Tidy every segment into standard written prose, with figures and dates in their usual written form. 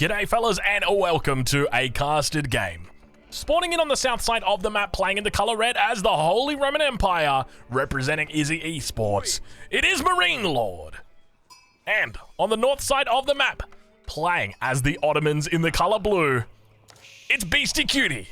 G'day fellas and welcome to a casted game. Spawning in on the south side of the map, playing in the color red as the Holy Roman Empire, representing Izzy Esports, it is Marine Lord. And on the north side of the map, playing as the Ottomans in the color blue, it's Beastie Cutie.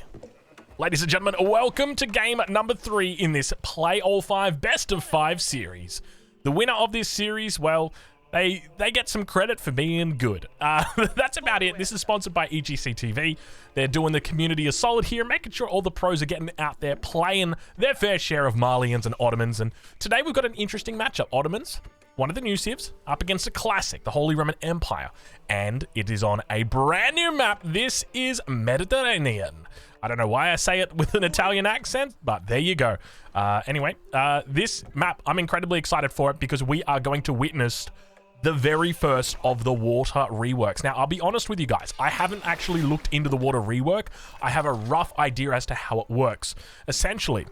Ladies and gentlemen, welcome to game number 3 in this Play All 5 Best of 5 series. The winner of this series, well, they get some credit for being good. That's about it. This is sponsored by EGC TV. They're doing the community a solid here, making sure all the pros are getting out there playing their fair share of Malians and Ottomans. And today we've got an interesting matchup. Ottomans, one of the new civs, up against a classic, the Holy Roman Empire. And it is on a brand new map. This is Mediterranean. I don't know why I say it with an Italian accent, but there you go. Anyway, this map, I'm incredibly excited for it because we are going to witness the very first of the water reworks. Now, I'll be honest with you guys. I haven't actually looked into the water rework. I have a rough idea as to how it works. Essentially,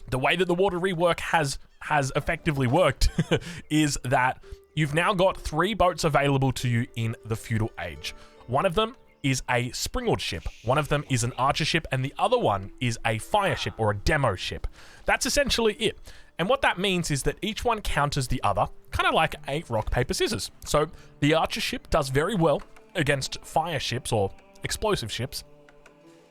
the way that the water rework has effectively worked is that you've now got 3 boats available to you in the feudal age. One of them is a springald ship, one of them is an archer ship, and the other one is a fire ship or a demo ship. That's essentially it. And what that means is that each one counters the other, kind of like a rock, paper, scissors. So the archer ship does very well against fire ships or explosive ships.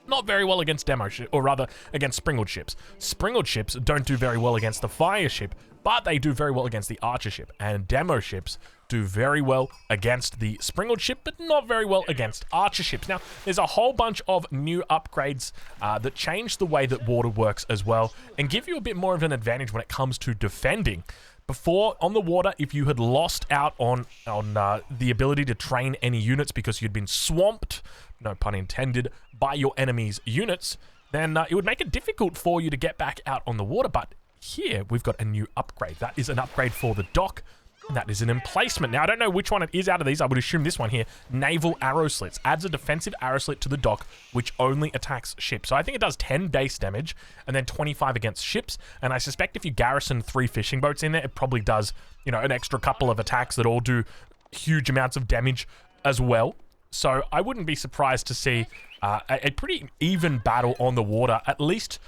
Not very well against demo ship, or rather against springald ships. Springald ships don't do very well against the fire ship, but they do very well against the archer ship. And demo ships do very well against the springald ship, but not very well against archer ships. Now, there's a whole bunch of new upgrades that change the way that water works as well, and give you a bit more of an advantage when it comes to defending. Before, on the water, if you had lost out on the ability to train any units because you'd been swamped, no pun intended, by your enemy's units, then it would make it difficult for you to get back out on the water. But here, we've got a new upgrade. That is an upgrade for the dock. And that is an emplacement. Now, I don't know which one it is out of these. I would assume this one here. Naval arrow slits. Adds a defensive arrow slit to the dock, which only attacks ships. So I think it does 10 base damage and then 25 against ships. And I suspect if you garrison 3 fishing boats in there, it probably does, you know, an extra couple of attacks that all do huge amounts of damage as well. So I wouldn't be surprised to see a pretty even battle on the water, at least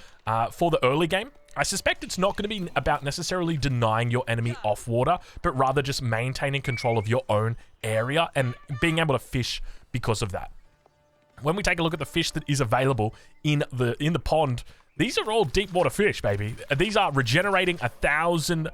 for the early game. I suspect it's not going to be about necessarily denying your enemy off water, but rather just maintaining control of your own area and being able to fish because of that. When we take a look at the fish that is available in the pond, these are all deep water fish, baby. These are regenerating 1,000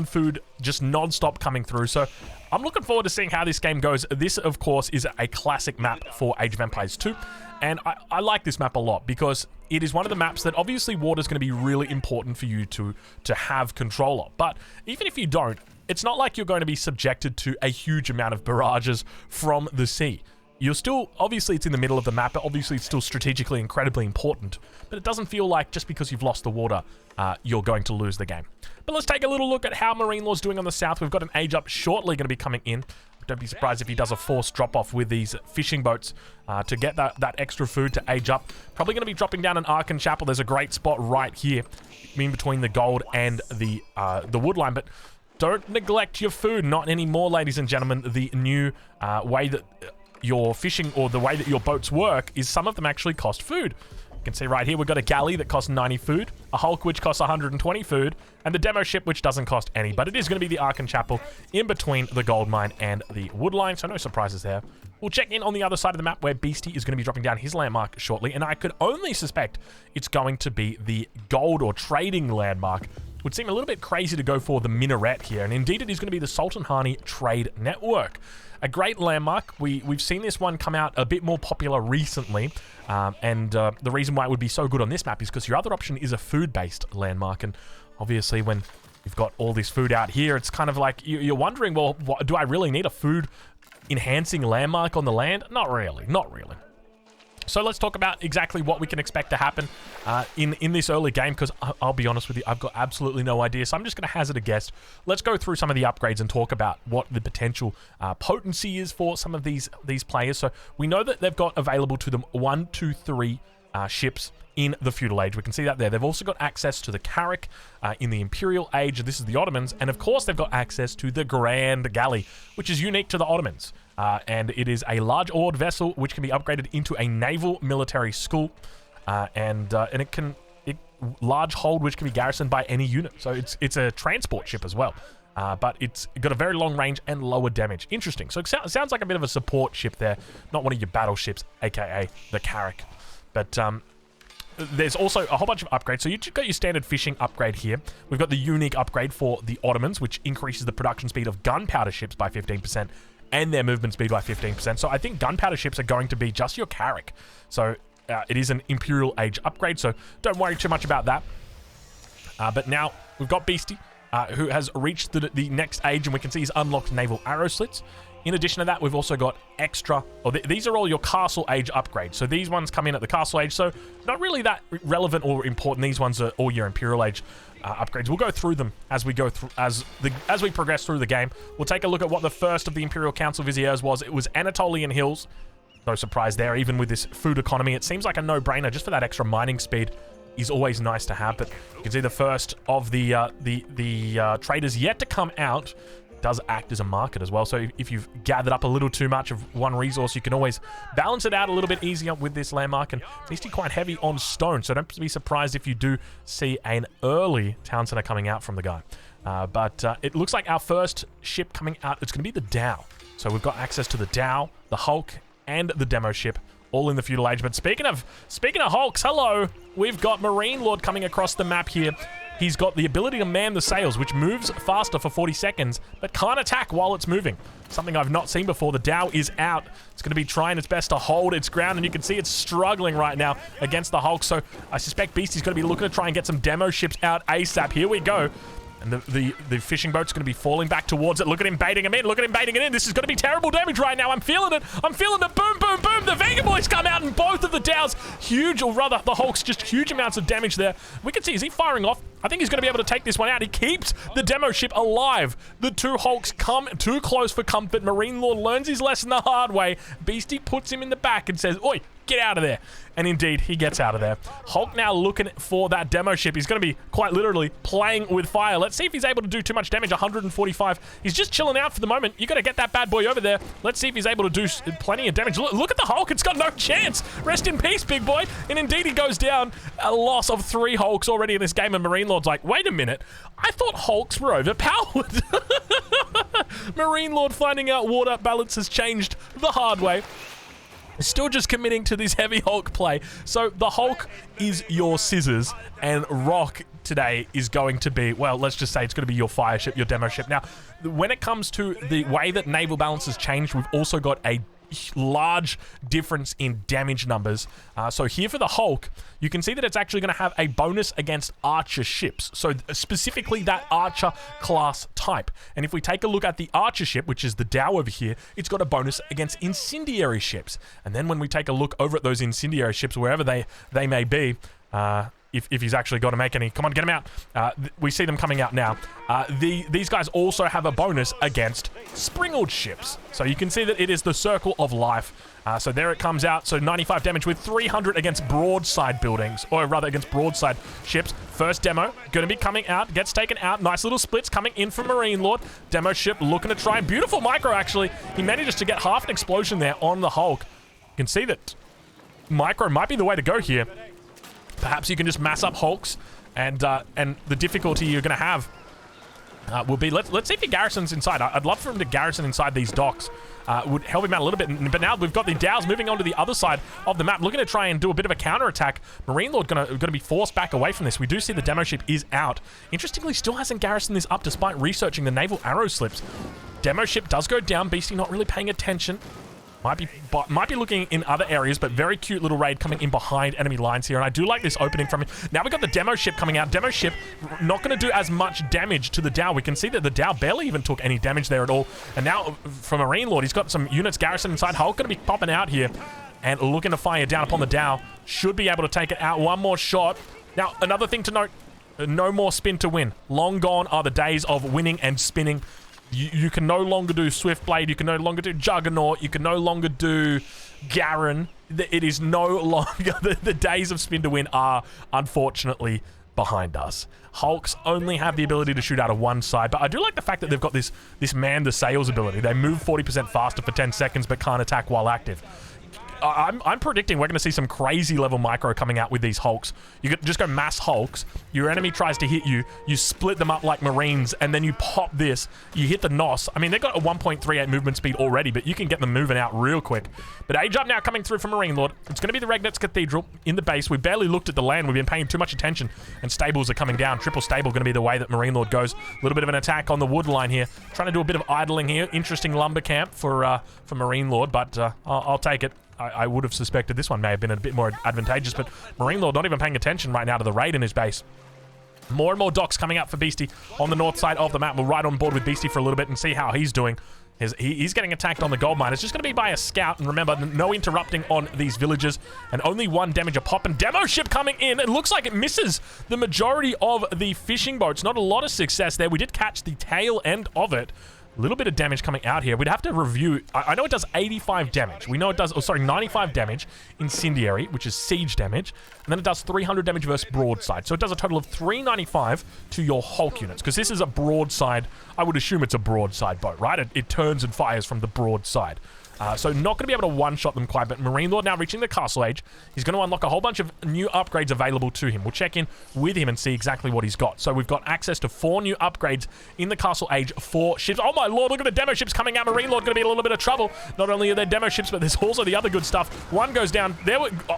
food just non-stop coming through. So I'm looking forward to seeing how this game goes. This, of course, is a classic map for Age of Empires 2. And I like this map a lot because it is one of the maps that obviously water is going to be really important for you to have control of. But even if you don't, it's not like you're going to be subjected to a huge amount of barrages from the sea. You're still, obviously it's in the middle of the map, but obviously it's still strategically incredibly important. But it doesn't feel like just because you've lost the water, you're going to lose the game. But let's take a little look at how Marine Lord's doing on the south. We've got an age up shortly going to be coming in. Don't be surprised if he does a forced drop-off with these fishing boats to get that extra food to age up. Probably going to be dropping down an Ark and Chapel. There's a great spot right here in between the gold and the wood line. But don't neglect your food. Not anymore, ladies and gentlemen. The new way that your fishing or the way that your boats work is some of them actually cost food. You can see right here, we've got a galley that costs 90 food, a hulk which costs 120 food, and the demo ship which doesn't cost any. But it is going to be the Ark and Chapel in between the gold mine and the wood line, so no surprises there. We'll check in on the other side of the map where Beastie is going to be dropping down his landmark shortly, and I could only suspect it's going to be the gold or trading landmark. Would seem a little bit crazy to go for the minaret here, and indeed it is going to be the Sultan Hani Trade Network. A great landmark. We've seen this one come out a bit more popular recently, and the reason why it would be so good on this map is because your other option is a food-based landmark, and obviously when you've got all this food out here, it's kind of like you're wondering, well, do I really need a food-enhancing landmark on the land? Not really, not really. So let's talk about exactly what we can expect to happen in this early game, because I'll be honest with you, I've got absolutely no idea. So I'm just going to hazard a guess. Let's go through some of the upgrades and talk about what the potential potency is for some of these players. So we know that they've got available to them 1, 2, 3 ships in the feudal age. We can see that there. They've also got access to the carrack in the Imperial age. This is the Ottomans. And of course, they've got access to the Grand Galley, which is unique to the Ottomans. and it is a large oared vessel which can be upgraded into a naval military school, and it can large hold which can be garrisoned by any unit. So it's a transport ship as well, but it's got a very long range and lower damage. Interesting. So it sounds like a bit of a support ship there, not one of your battleships, aka the Carrack. But there's also a whole bunch of upgrades. So you've got your standard fishing upgrade here. We've got the unique upgrade for the Ottomans, which increases the production speed of gunpowder ships by 15% and their movement speed by 15%. So I think gunpowder ships are going to be just your Carrack. So it is an Imperial Age upgrade, so don't worry too much about that. But now we've got Beastie, who has reached the next age, and we can see he's unlocked naval arrow slits. In addition to that, we've also got extra, these are all your castle age upgrades. So these ones come in at the castle age, so not really that relevant or important. These ones are all your Imperial Age upgrades. We'll go through them as we go through, as we progress through the game. We'll take a look at what the first of the Imperial Council Viziers was. It was Anatolian Hills. No surprise there, even with this food economy. It seems like a no-brainer just for that extra mining speed. Is always nice to have, but you can see the first of the traders yet to come out does act as a market as well. So if you've gathered up a little too much of one resource, you can always balance it out a little bit easier with this landmark. And Beastie quite heavy on stone, so don't be surprised if you do see an early town center coming out from the guy. But it looks like our first ship coming out, it's going to be the Dow. So we've got access to the Dow, the Hulk, and the demo ship, all in the feudal age. But speaking of Hulks, hello, we've got Marine Lord coming across the map here. He's got the ability to man the sails, which moves faster for 40 seconds, but can't attack while it's moving. Something I've not seen before. The Dow is out. It's going to be trying its best to hold its ground, and you can see it's struggling right now against the Hulk. So I suspect Beastie's going to be looking to try and get some demo ships out ASAP. Here we go. And the fishing boat's going to be falling back towards it. Look at him baiting him in. Look at him baiting it in. This is going to be terrible damage right now. I'm feeling it. I'm feeling it. Boom, boom, boom. The Vega Boys come out, and both of the Dows, huge, or rather the Hulks, just huge amounts of damage there. We can see, is he firing off? I think he's going to be able to take this one out. He keeps the demo ship alive. The two Hulks come too close for comfort. Marine Lord learns his lesson the hard way. Beastie puts him in the back and says, oi, get out of there. And indeed, he gets out of there. Hulk now looking for that demo ship. He's going to be quite literally playing with fire. Let's see if he's able to do too much damage. 145. He's just chilling out for the moment. You got to get that bad boy over there. Let's see if he's able to do plenty of damage. Look at the Hulk. It's got no chance. Rest in peace, big boy. And indeed, he goes down. A loss of 3 Hulks already in this game. And Marine Lord's like, wait a minute. I thought Hulks were overpowered. Marine Lord finding out water balance has changed the hard way. Still just committing to this heavy Hulk play. So the Hulk is your scissors, and Rock today is going to be, well, let's just say it's going to be your fire ship, your demo ship. Now, when it comes to the way that naval balance has changed, we've also got a large difference in damage numbers. So here for the Hulk, you can see that it's actually going to have a bonus against archer ships. So specifically that archer class type. And if we take a look at the archer ship, which is the Dow over here, it's got a bonus against incendiary ships. And then when we take a look over at those incendiary ships, wherever they may be, if he's actually got to make any, come on, get him out. We see them coming out now. These guys also have a bonus against springled ships. So you can see that it is the circle of life. So there it comes out. So 95 damage with 300 against broadside buildings, or rather against broadside ships. First demo, going to be coming out, gets taken out. Nice little splits coming in from Marine Lord. Demo ship looking to try. Beautiful micro, actually. He manages to get half an explosion there on the Hulk. You can see that micro might be the way to go here. Perhaps you can just mass up Hulks, and the difficulty you're going to have will be, let's see if he garrisons inside. I'd love for him to garrison inside these docks. Would help him out a little bit. But now we've got the Dows moving on to the other side of the map, looking to try and do a bit of a counterattack. Marine Lord gonna be forced back away from this. We do see the demo ship is out. Interestingly, still hasn't garrisoned this up despite researching the naval arrow slips. Demo ship does go down. Beastie not really paying attention. Might be looking in other areas, but very cute little raid coming in behind enemy lines here. And I do like this opening from him. Now we've got the demo ship coming out. Demo ship not going to do as much damage to the Dow. We can see that the Dow barely even took any damage there at all. And now from Marine Lord, he's got some units garrisoned inside. Hulk going to be popping out here and looking to fire down upon the Dow. Should be able to take it out. One more shot. Now, another thing to note, no more spin to win. Long gone are the days of winning and spinning. You can no longer do Swiftblade, you can no longer do Juggernaut, you can no longer do Garen. It is no longer, the days of spin to win are unfortunately behind us. Hulks only have the ability to shoot out of one side, but I do like the fact that they've got this man the sails ability. They move 40% faster for 10 seconds, but can't attack while active. I'm predicting we're going to see some crazy level micro coming out with these Hulks. You could just go mass Hulks. Your enemy tries to hit you. You split them up like Marines, and then you pop this. You hit the NOS. I mean, they've got a 1.38 movement speed already, but you can get them moving out real quick. But age up now coming through from Marine Lord. It's going to be the Regnitz Cathedral in the base. We barely looked at the land. We've been paying too much attention, and stables are coming down. Triple stable going to be the way that Marine Lord goes. A little bit of an attack on the wood line here. Trying to do a bit of idling here. Interesting lumber camp for Marine Lord, but I'll take it. I would have suspected this one may have been a bit more advantageous, but Marine Lord not even paying attention right now to the raid in his base. More and more docks coming out for Beastie on the north side of the map. We'll ride on board with Beastie for a little bit and see how he's doing. He's getting attacked on the gold mine. It's just going to be by a scout, and remember, no interrupting on these villages, and only one damage a pop. And demo ship coming in. It looks like it misses the majority of the fishing boats. Not a lot of success there. We did catch the tail end of it. A little bit of damage coming out here. We'd have to review. I know it does 85 damage. We know it does, 95 damage incendiary, which is siege damage. And then it does 300 damage versus broadside. So it does a total of 395 to your Hulk units. Because this is a broadside. I would assume it's a broadside boat, right? It turns and fires from the broadside. So not going to be able to one-shot them quite, but Marine Lord now reaching the castle age. He's going to unlock a whole bunch of new upgrades available to him. We'll check in with him and see exactly what he's got. So we've got access to 4 new upgrades in the castle age, 4 ships. Oh my lord, look at the demo ships coming out. Marine Lord going to be in a little bit of trouble. Not only are there demo ships, but there's also the other good stuff. One goes down.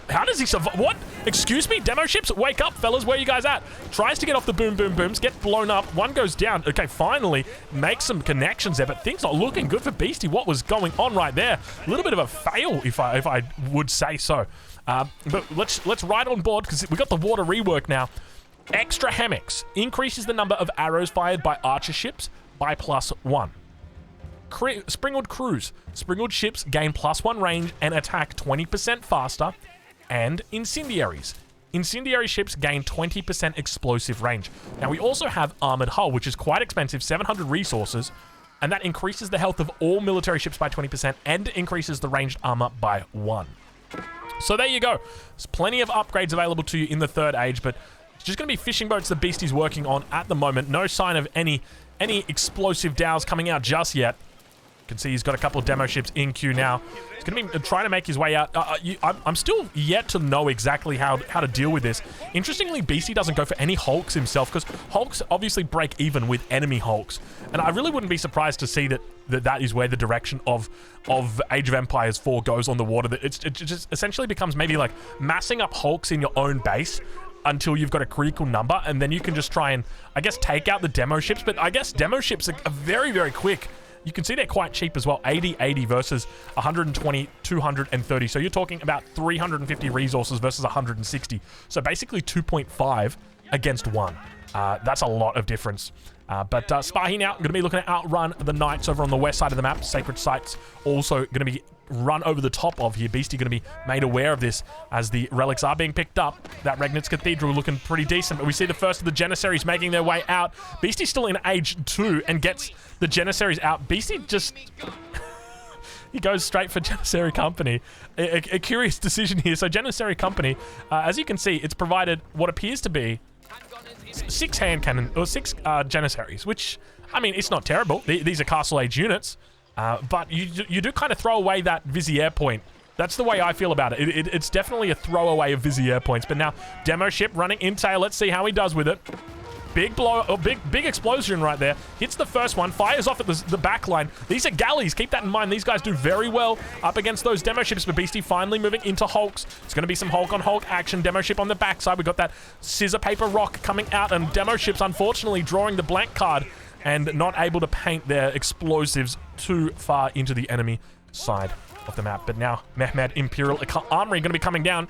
How does he survive? What? Excuse me? Demo ships? Wake up, fellas. Where are you guys at? Tries to get off the boom, boom, booms. Get blown up. One goes down. Okay, finally make some connections there, but things not looking good for Beastie. What was going on right there? A little bit of a fail, if I would say so. But let's ride on board, because we got the water rework now. Extra hammocks increases the number of arrows fired by archer ships by +1. Springwood crews. Springwood ships gain +1 range and attack 20% faster. And incendiaries. Incendiary ships gain 20% explosive range. Now we also have armored hull, which is quite expensive, 700 resources. And that increases the health of all military ships by 20% and increases the ranged armor by 1. So there you go. There's plenty of upgrades available to you in the third age, but it's just going to be fishing boats the Beastie's working on at the moment. No sign of any explosive dows coming out just yet. You can see he's got a couple of demo ships in queue now. He's going to be trying to make his way out. I'm still yet to know exactly how to deal with this. Interestingly, Beastie doesn't go for any Hulks himself, because Hulks obviously break even with enemy Hulks. And I really wouldn't be surprised to see that is where the direction of Age of Empires 4 goes on the water. That it just essentially becomes maybe like massing up Hulks in your own base until you've got a critical number, and then you can just try and, I guess, take out the demo ships. But I guess demo ships are very, very quick. You can see they're quite cheap as well. 80 versus 120, 230. So you're talking about 350 resources versus 160. So basically 2.5 against 1. That's a lot of difference. But Spahi now going to be looking to outrun the Knights over on the west side of the map. Sacred Sites also going to be run over the top of here. Beastie going to be made aware of this as the relics are being picked up. That Regnitz Cathedral looking pretty decent, but we see the first of the Janissaries making their way out. Beastie's still in age 2 and gets the Janissaries out. Beastie just... he goes straight for Janissary Company. A curious decision here. So Janissary Company, as you can see, it's provided what appears to be 6 hand cannon, or 6 Janissaries, which, I mean, it's not terrible. These are castle age units. But you do kind of throw away that Vizier point. That's the way I feel about it. It's definitely a throwaway of Vizier points. But now, demo ship running in tail. Let's see how he does with it. Big blow, big explosion right there. Hits the first one, fires off at the back line. These are galleys. Keep that in mind. These guys do very well up against those demo ships. But Beastie finally moving into Hulks. It's going to be some Hulk on Hulk action. Demo ship on the backside. We got that scissor paper rock coming out, and demo ships unfortunately drawing the blank card and not able to paint their explosives too far into the enemy side of the map. But now Mehmed Imperial Armory going to be coming down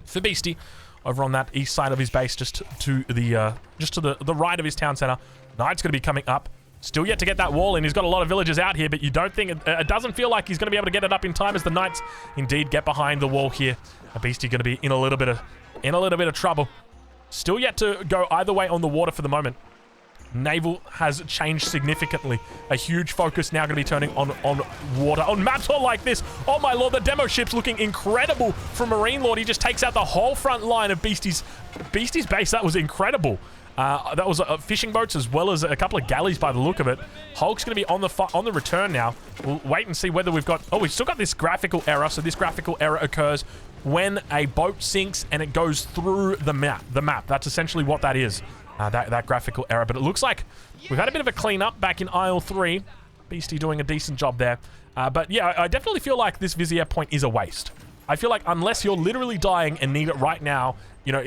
for Beastie over on that east side of his base, just to the right of his town center. Knight's going to be coming up. Still yet to get that wall in. He's got a lot of villagers out here, but you don't think it doesn't feel like he's going to be able to get it up in time as the Knights indeed get behind the wall here. A Beastie going to be in a little bit of trouble. Still yet to go either way on the water for the moment. Naval has changed significantly. A huge focus now going to be turning on water. On maps like this, oh my lord, the demo ship's looking incredible from Marine Lord. He just takes out the whole front line of Beastie's base. That was incredible. That was fishing boats as well as a couple of galleys by the look of it. Hulk's going to be on the return now. We'll wait and see whether we've got... Oh, we've still got this graphical error. So this graphical error occurs when a boat sinks and it goes through the map. That's essentially what that is. That graphical error. But it looks like we've had a bit of a cleanup back in Isle 3. Beastie doing a decent job there. But yeah, I definitely feel like this Vizier point is a waste. I feel like unless you're literally dying and need it right now, you know,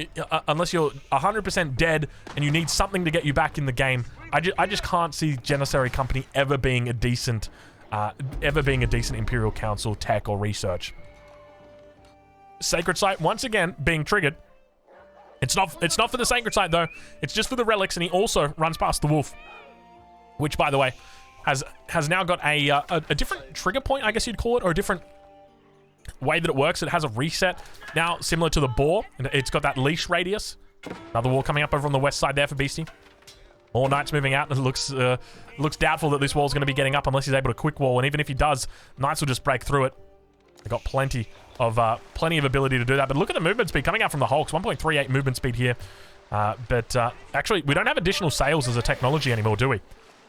unless you're 100% dead and you need something to get you back in the game, I just can't see Janissary Company ever being a decent Imperial Council tech or research. Sacred Site once again being triggered. It's not for the Sacred Site though. It's just for the relics, and he also runs past the wolf, which by the way has now got a different trigger point, I guess you'd call it, or a different way that it works. It has a reset now, similar to the boar. It's got that leash radius. Another wall coming up over on the west side there for Beastie. More knights moving out. It looks doubtful that this wall's going to be getting up unless he's able to quick wall, and even if he does, knights will just break through it. They've got plenty of ability to do that. But look at the movement speed coming out from the Hulks. 1.38 movement speed here. Actually, we don't have additional sails as a technology anymore, do we?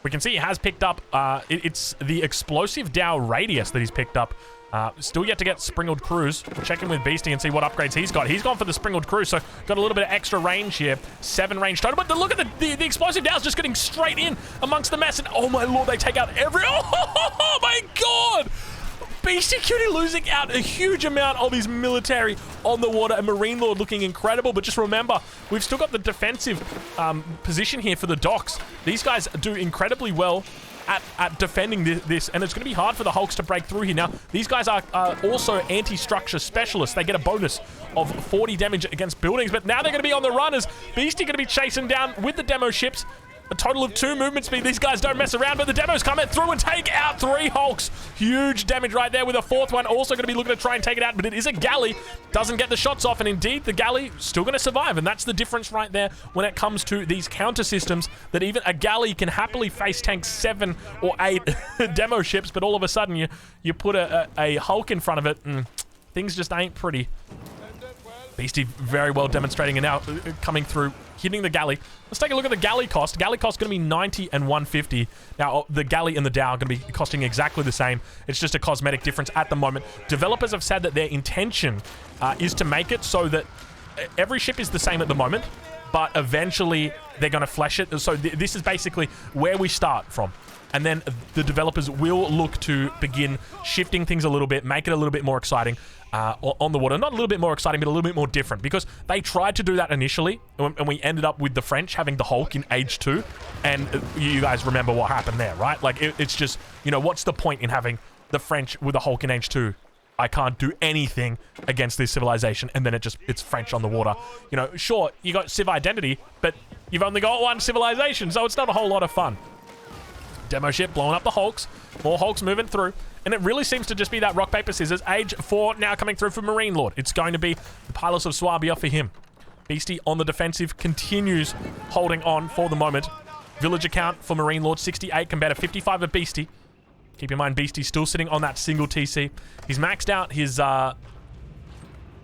We can see he has picked up... it's the explosive Dow radius that he's picked up. Still yet to get Springled Cruise. We'll check in with Beastie and see what upgrades he's got. He's gone for the Springled Cruise, so got a little bit of extra range here. 7 range total, but look at the explosive Dow's just getting straight in amongst the mess, and oh my lord, they take out every... Oh my god! Beastie Cutie losing out a huge amount of his military on the water, and Marine Lord looking incredible. But just remember, we've still got the defensive position here for the docks. These guys do incredibly well at defending this, and it's going to be hard for the Hulks to break through here. Now, these guys are also anti-structure specialists. They get a bonus of 40 damage against buildings, but now they're going to be on the run as Beastie going to be chasing down with the demo ships. A total of 2 movement speed. These guys don't mess around, but the demos come through and take out 3 Hulks. Huge damage right there with a 4th one. Also going to be looking to try and take it out, but it is a galley. Doesn't get the shots off, and indeed, the galley still going to survive, and that's the difference right there when it comes to these counter systems, that even a galley can happily face tank 7 or 8 demo ships, but all of a sudden, you put a Hulk in front of it, and things just ain't pretty. Beastie very well demonstrating, and now coming through, hitting the galley. Let's take a look at the galley cost. Galley cost going to be 90 and 150. Now, the galley and the Dow are going to be costing exactly the same. It's just a cosmetic difference at the moment. Developers have said that their intention is to make it so that every ship is the same at the moment, but eventually they're going to flesh it. So this is basically where we start from. And then the developers will look to begin shifting things a little bit, make it a little bit more exciting on the water. Not a little bit more exciting, but a little bit more different. Because they tried to do that initially, and we ended up with the French having the Hulk in Age 2. And you guys remember what happened there, right? Like, it's just, you know, what's the point in having the French with the Hulk in Age 2? I can't do anything against this civilization, and then it's French on the water. You know, sure, you got Civ Identity, but you've only got one civilization, so it's not a whole lot of fun. Demo ship blowing up the Hulks. More Hulks moving through. And it really seems to just be that rock, paper, scissors. Age 4 now coming through for Marine Lord. It's going to be the Pilots of Swabia for him. Beastie on the defensive continues holding on for the moment. Village account for Marine Lord, 68 compared to 55 of Beastie. Keep in mind, Beastie's still sitting on that single TC. He's maxed out his... I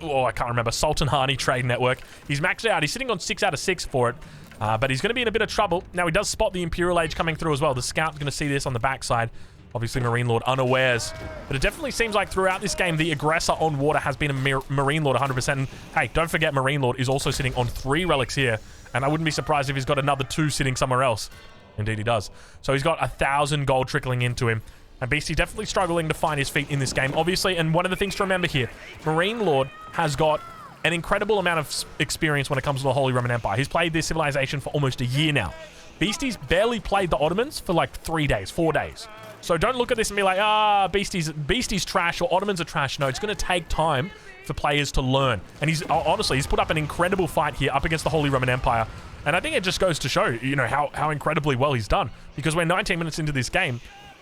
can't remember. Sultan Hani trade network. He's maxed out. He's sitting on 6 out of 6 for it. But he's going to be in a bit of trouble. Now, he does spot the Imperial Age coming through as well. The scout's going to see this on the backside. Obviously, Marine Lord unawares. But it definitely seems like throughout this game, the aggressor on water has been a Marine Lord 100%. And hey, don't forget, Marine Lord is also sitting on 3 relics here. And I wouldn't be surprised if he's got another 2 sitting somewhere else. Indeed, he does. So he's got 1,000 gold trickling into him. And Beastie definitely struggling to find his feet in this game, obviously. And one of the things to remember here, Marine Lord has got an incredible amount of experience when it comes to the Holy Roman Empire. He's played this civilization for almost a year now. Beastie's barely played the Ottomans for like 3 days, 4 days. So don't look at this and be like, Beastie's trash or Ottomans are trash. No, it's going to take time for players to learn. And he's honestly, he's put up an incredible fight here up against the Holy Roman Empire. And I think it just goes to show, you know, how incredibly well he's done. Because we're 19 minutes into this game,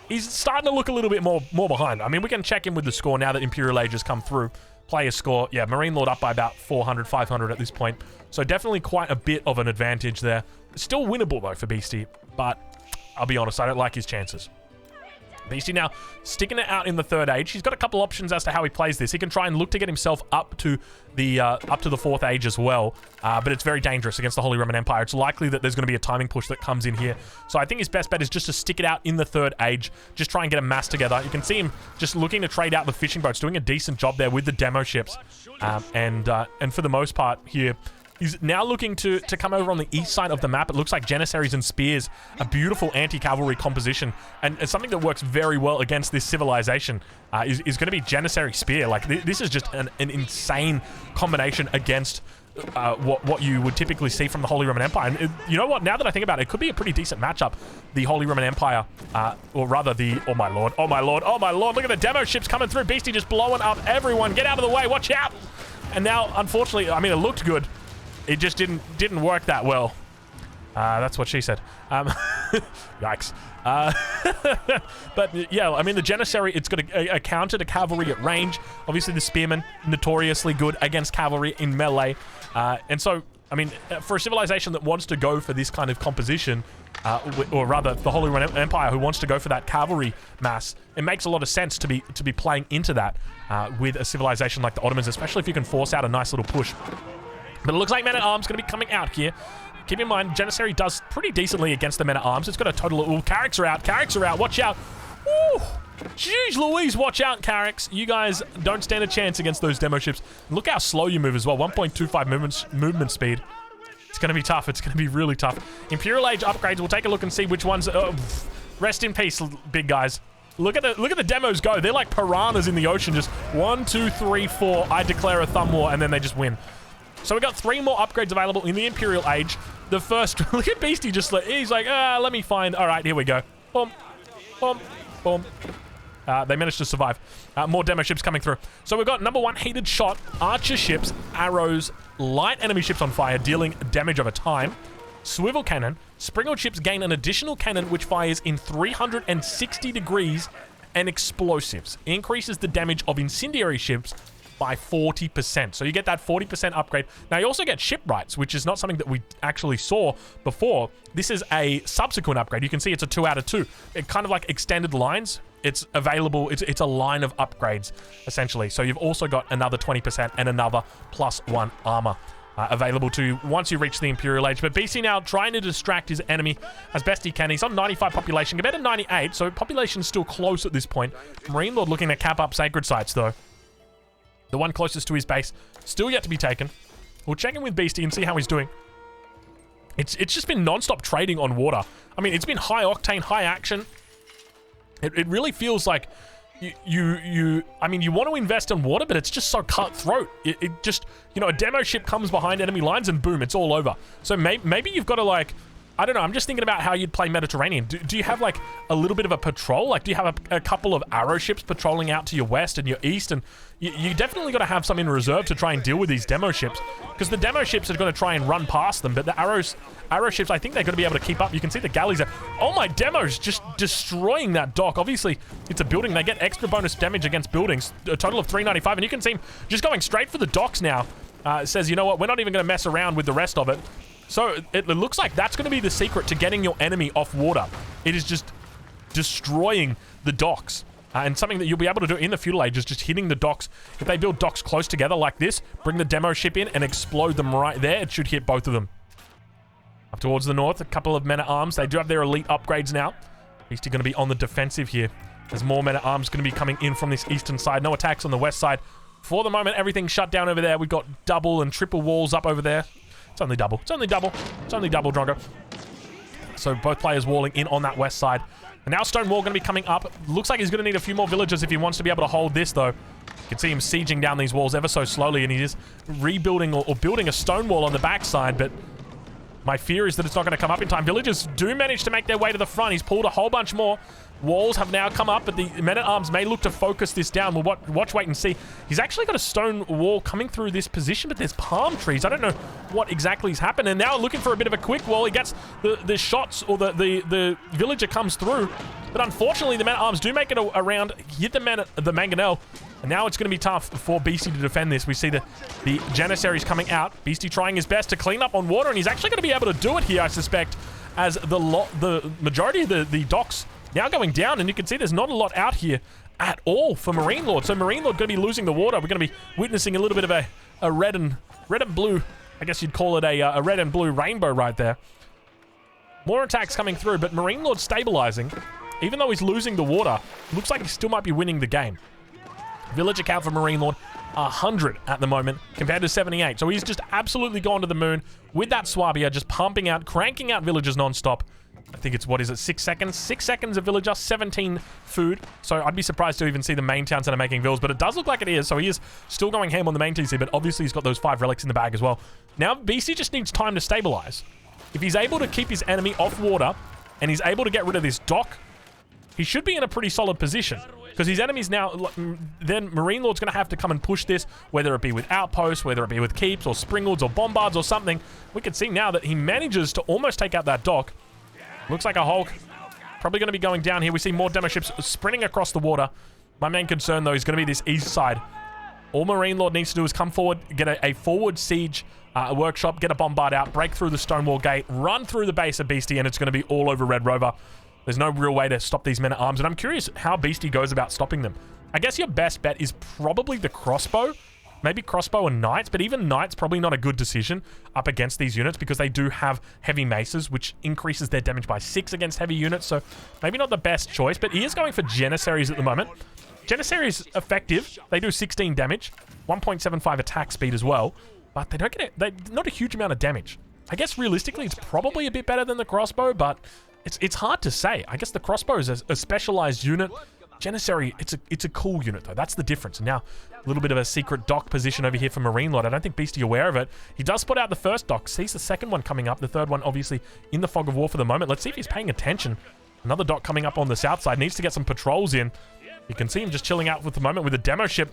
he's starting to look a little bit more behind. I mean, we can check in with the score now that Imperial Age has come through. Player score, yeah, Marine Lord up by about 400, 500 at this point. So definitely quite a bit of an advantage there. Still winnable, though, for Beastie. but I'll be honest, I don't like his chances. Beastie now sticking it out in the third age. He's got a couple options as to how he plays this. He can try and look to get himself up to the fourth age as well, but it's very dangerous against the Holy Roman Empire. It's likely that there's going to be a timing push that comes in here. So I think his best bet is just to stick it out in the third age, just try and get a mass together. You can see him just looking to trade out the fishing boats, doing a decent job there with the demo ships, and for the most part here, he's now looking to come over on the east side of the map. It looks like Janissaries and Spears, a beautiful anti-cavalry composition. And it's something that works very well against this civilization is going to be Janissary Spear. Like, this is just an insane combination against what you would typically see from the Holy Roman Empire. And you know what? Now that I think about it, it could be a pretty decent matchup. The Holy Roman Empire, or rather the... Oh, my Lord. Oh, my Lord. Oh, my Lord. Look at the demo ships coming through. Beastie just blowing up everyone. Get out of the way. Watch out. And now, unfortunately, I mean, it looked good. It just didn't work that well. That's what she said. Yikes. But yeah, I mean, the Janissary, it's got a counter to cavalry at range. Obviously, the Spearmen, notoriously good against cavalry in melee. And so, I mean, for a civilization that wants to go for this kind of composition, or rather, the Holy Roman Empire who wants to go for that cavalry mass, it makes a lot of sense to be playing into that with a civilization like the Ottomans, especially if you can force out a nice little push. But it looks like Men-at-Arms going to be coming out here. Keep in mind, Janissary does pretty decently against the Men-at-Arms. It's got a total of... Ooh, Carracks are out. Carracks are out. Watch out. Woo! Jeez Louise, watch out, Carracks. You guys don't stand a chance against those demo ships. And look how slow you move as well. 1.25 movement speed. It's going to be tough. It's going to be really tough. Imperial Age upgrades. We'll take a look and see which ones... rest in peace, big guys. Look at the demos go. They're like piranhas in the ocean. Just 1, 2, 3, 4. I declare a thumb war, and then they just win. So we got 3 more upgrades available in the Imperial Age. The first, look at Beastie just like, he's like, let me find, all right, here we go. Boom, boom, boom. They managed to survive. More demo ships coming through. So we've got number 1, heated shot, archer ships, arrows, light enemy ships on fire, dealing damage over time. Swivel cannon, sprinkled ships gain an additional cannon which fires in 360 degrees, and explosives. Increases the damage of incendiary ships by 40%. So you get that 40% upgrade. Now you also get shipwrights, which is not something that we actually saw before. This is a subsequent upgrade. You can see it's a 2 out of 2. It kind of like extended lines. It's available. It's a line of upgrades, essentially. So you've also got another 20% and another +1 armor available to you once you reach the Imperial Age. But BC now trying to distract his enemy as best he can. He's on 95 population, compared to 98, so population's still close at this point. Marine Lord looking to cap up sacred sites, though. The one closest to his base, still yet to be taken. We'll check in with Beastie and see how he's doing. It's just been non-stop trading on water. I mean, it's been high octane, high action. It really feels like I mean, you want to invest in water, but it's just so cutthroat. It just, you know, a demo ship comes behind enemy lines and boom, it's all over. So maybe you've got to, like, I don't know, I'm just thinking about how you'd play Mediterranean. Do you have, like, a little bit of a patrol? Like, do you have a couple of arrow ships patrolling out to your west and your east? And you definitely got to have some in reserve to try and deal with these demo ships. Because the demo ships are going to try and run past them, but the arrow ships, I think they're going to be able to keep up. You can see the galleys are... Oh, my demos just destroying that dock. Obviously, it's a building. They get extra bonus damage against buildings, a total of 395. And you can see them just going straight for the docks now. It says, you know what, we're not even going to mess around with the rest of it. So it looks like that's going to be the secret to getting your enemy off water. It is just destroying the docks. And something that you'll be able to do in the feudal age is just hitting the docks. If they build docks close together like this, bring the demo ship in and explode them right there. It should hit both of them. Up towards the north, a couple of men-at-arms. They do have their elite upgrades now. Beastie going to be on the defensive here. There's more men-at-arms going to be coming in from this eastern side. No attacks on the west side. For the moment, everything's shut down over there. We've got double and triple walls up over there. It's only double. It's only double. It's only double, Drongo. So both players walling in on that west side. And now Stone Wall going to be coming up. Looks like he's going to need a few more villagers if he wants to be able to hold this, though. You can see him sieging down these walls ever so slowly, and he is rebuilding or building a stone wall on the backside, but my fear is that it's not going to come up in time. Villagers do manage to make their way to the front. He's pulled a whole bunch more. Walls have now come up, but the men-at-arms may look to focus this down. We'll watch, wait, and see. He's actually got a stone wall coming through this position, but there's palm trees. I don't know what exactly has happened. And now looking for a bit of a quick wall. He gets the shots, or the villager comes through. But unfortunately, the men-at-arms do make it around, hit the mangonel. And now it's going to be tough for Beastie to defend this. We see the Janissaries coming out. Beastie trying his best to clean up on water, and he's actually going to be able to do it here, I suspect. as the majority of the docks now going down, and you can see there's not a lot out here at all for Marine Lord. So Marine Lord going to be losing the water. We're going to be witnessing a little bit of a red and blue, I guess you'd call it a red and blue rainbow right there. More attacks coming through, but Marine Lord stabilizing. Even though he's losing the water, looks like he still might be winning the game. Villager count for Marine Lord, 100 at the moment, compared to 78. So he's just absolutely gone to the moon with that Swabia, just pumping out, cranking out villagers non-stop. I think it's, what is it, 6 seconds? 6 seconds a villager, 17 food. So I'd be surprised to even see the main town center making vills, but it does look like it is. So he is still going ham on the main TC, but obviously he's got those 5 relics in the bag as well. Now, BC just needs time to stabilize. If he's able to keep his enemy off water, and he's able to get rid of this dock, he should be in a pretty solid position. Because his enemies now, then Marine Lord's going to have to come and push this, whether it be with outposts, whether it be with keeps, or springalds, or bombards, or something. We can see now that he manages to almost take out that dock. Looks like a Hulk. Probably going to be going down here. We see more demo ships sprinting across the water. My main concern, though, is going to be this east side. All Marine Lord needs to do is come forward, get a forward siege workshop, get a bombard out, break through the Stonewall Gate, run through the base of Beastie, and it's going to be all over Red Rover. There's no real way to stop these men-at-arms, and I'm curious how Beastie goes about stopping them. I guess your best bet is probably the crossbow. Maybe crossbow and knights, but even knights probably not a good decision up against these units because they do have heavy maces, which increases their damage by 6 against heavy units, so maybe not the best choice, but he is going for Janissaries at the moment. Janissaries effective. They do 16 damage, 1.75 attack speed as well, but they don't get it. Not a huge amount of damage. I guess realistically, it's probably a bit better than the crossbow, but it's hard to say. I guess the crossbow is a specialized unit. Janissary, it's a cool unit though. That's the difference. Now, a little bit of a secret dock position over here for Marine Lord. I don't think Beastie aware of it. He does spot out the first dock, sees the second one coming up, the third one obviously in the fog of war for the moment. Let's see if he's paying attention. Another dock coming up on the south side. Needs to get some patrols in. You can see him just chilling out for the moment with the demo ship.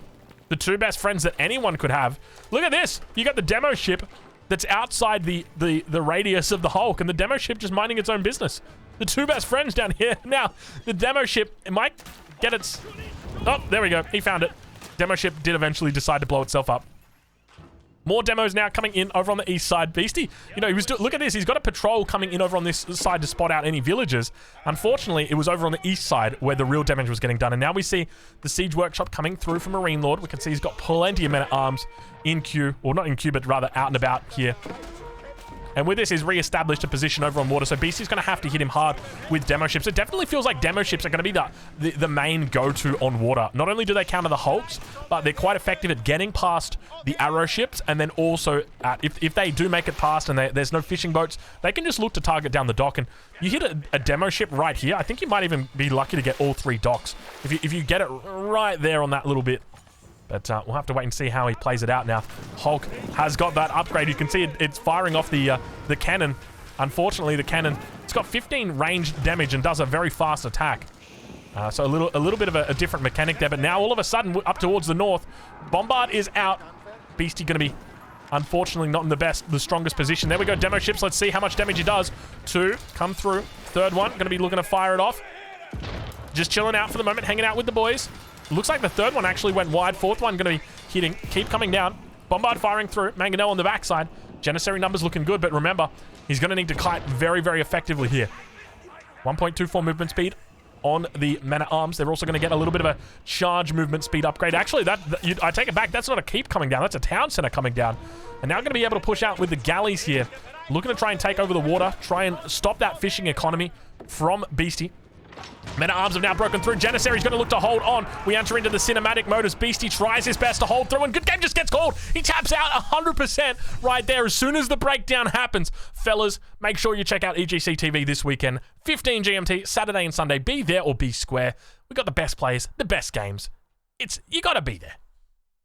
The two best friends that anyone could have. Look at this. You got the demo ship that's outside the radius of the Hulk, and the demo ship just minding its own business. The two best friends down here. Now, the demo ship, it might get its... Oh, there we go. He found it. Demo ship did eventually decide to blow itself up. More demos now coming in over on the east side. Beastie, you know, look at this. He's got a patrol coming in over on this side to spot out any villagers. Unfortunately, it was over on the east side where the real damage was getting done. And now we see the siege workshop coming through from Marine Lord. We can see he's got plenty of men-at-arms in queue. Or not in queue, but rather out and about here. And with this, he's re-established a position over on water, so Beastie's going to have to hit him hard with demo ships. It definitely feels like demo ships are going to be the main go-to on water. Not only do they counter the Hulks, but they're quite effective at getting past the arrow ships, and then also, if they do make it past and there's no fishing boats, they can just look to target down the dock. And you hit a demo ship right here, I think you might even be lucky to get all 3 docks. If you get it right there on that little bit. But we'll have to wait and see how he plays it out now. Hulk has got that upgrade. You can see it's firing off the cannon. Unfortunately, the cannon, it's got 15 ranged damage and does a very fast attack. So a little bit of a different mechanic there. But now, all of a sudden, up towards the north, Bombard is out. Beastie going to be, unfortunately, not in the strongest position. There we go, demo ships. Let's see how much damage he does. 2 come through. Third one, going to be looking to fire it off. Just chilling out for the moment, hanging out with the boys. Looks like the third one actually went wide. Fourth one going to be hitting. Keep coming down. Bombard firing through. Mangonel on the backside. Janissary numbers looking good, but remember, he's going to need to kite very, very effectively here. 1.24 movement speed on the men-at-arms. They're also going to get a little bit of a charge movement speed upgrade. Actually, I take it back. That's not a keep coming down. That's a town center coming down. And now going to be able to push out with the galleys here. Looking to try and take over the water. Try and stop that fishing economy from Beastie. Men-at-arms have now broken through. Janissary's going to look to hold on. We enter into the cinematic mode as Beastie tries his best to hold through, and good game just gets called. He taps out 100% right there as soon as the breakdown happens. Fellas, make sure you check out EGC TV this weekend. 15 GMT, Saturday and Sunday. Be there or be square. We got the best players, the best games. You got to be there.